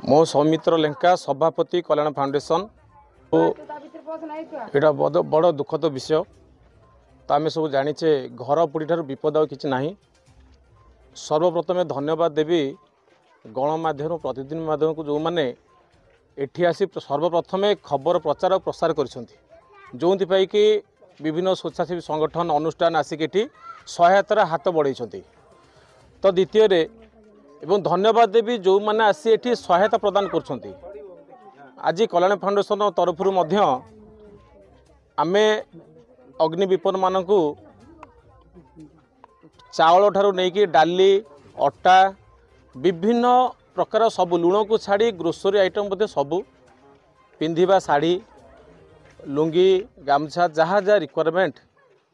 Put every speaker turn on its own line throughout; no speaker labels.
मो सौमित्र लेंका सभापति कल्याण फाउंडेशन यहाँ बड़ दुखद विषय। तो आम सब जाचे घर पोड़ी ठार विपद कि ना। सर्वप्रथमे धन्यवाद देवी गणमाध्यम प्रतिनिधि माध्यम को जो मैंने एठी आसी सर्वप्रथमे खबर प्रचार और प्रसार कर कि विभिन्न स्वेच्छासेवी संगठन अनुष्ठान आसिक एठी सहायतार हाथ बढ़ाई। तो द्वितीय एवं धन्यवाद देवी जो मैंने आसी एठी सहायता प्रदान कर। आज कल्याण फाउंडेशन तरफ आमे अग्नि विपन्न मानक चावल ठारू नहीं डाली अटा विभिन्न प्रकार सब लुण को छाड़ी ग्रोसरी आइटम बोधे सबू पिंधिबा साड़ी लुंगी गामछा जहाँ जहाँ रिक्वायरमेंट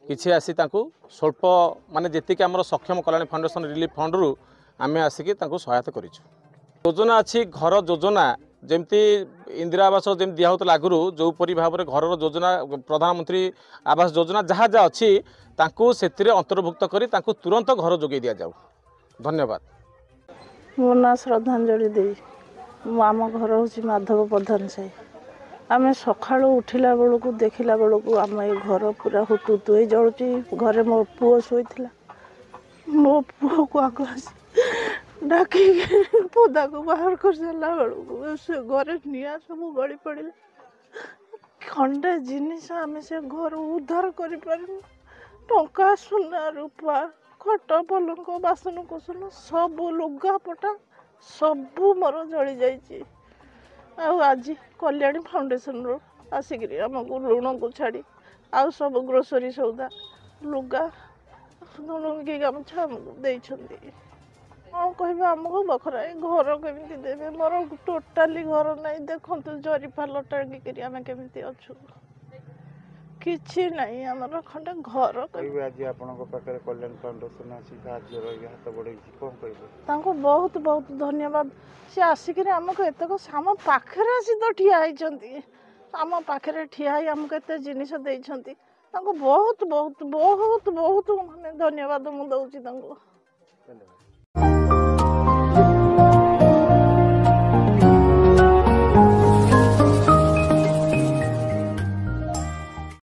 किसी आसी स्वल्प माने जी आम सक्षम कल्याण फाउंडेशन रिलीफ फंड रु आम आसिक सहायता कर। योजना अच्छी घर योजना जमती इंदिरा आवास जमी दिहला आगु जोपरी भाव में घर योजना प्रधानमंत्री आवास योजना जहाँ जहाँ अच्छी से अंतर्भुक्त कर तुरंत घर जोगे दि जाऊ। धन्यवाद।
मो ना श्रद्धांजलि दे आम घर हूँ माधव प्रधान साई। आम सका उठिला बेलू देखला बेलू आम ये घर पूरा हुतुतु जलुची। घरे मो पुओ शोला मो पुओ को आग डाक पदा को बाहर कर सारा बेलू से घर निआ सब गली पड़ा खंडे जिनिस आम से घर उद्धार कर टंका सुना रूपा खट पलंक बासन कुसन सब लुगापटा सबू मोर जली जाइए। आज कल्याणी फाउंडेशन रो आसिक आमको लुण को छाड़ी आउ सब ग्रोसरी सौदा लुगा लुंगी गामछा आमको देइछंदी। हाँ कह आमको बखरा घर केमी देवे मोर टोटाली घर नहीं देखु जरी पाल टांगिक आम केमी अच्छु किछि नहीं आमर खंडे घर कल्याण फाउंडेशन तांको बहुत बहुत धन्यवाद। से आसिक आमको एतक आम पाखे आसी तो ठिया आम पाखे ठिया आमको एत जिनिस देइछंती बहुत बहुत बहुत बहुत माने धन्यवाद मु दउची।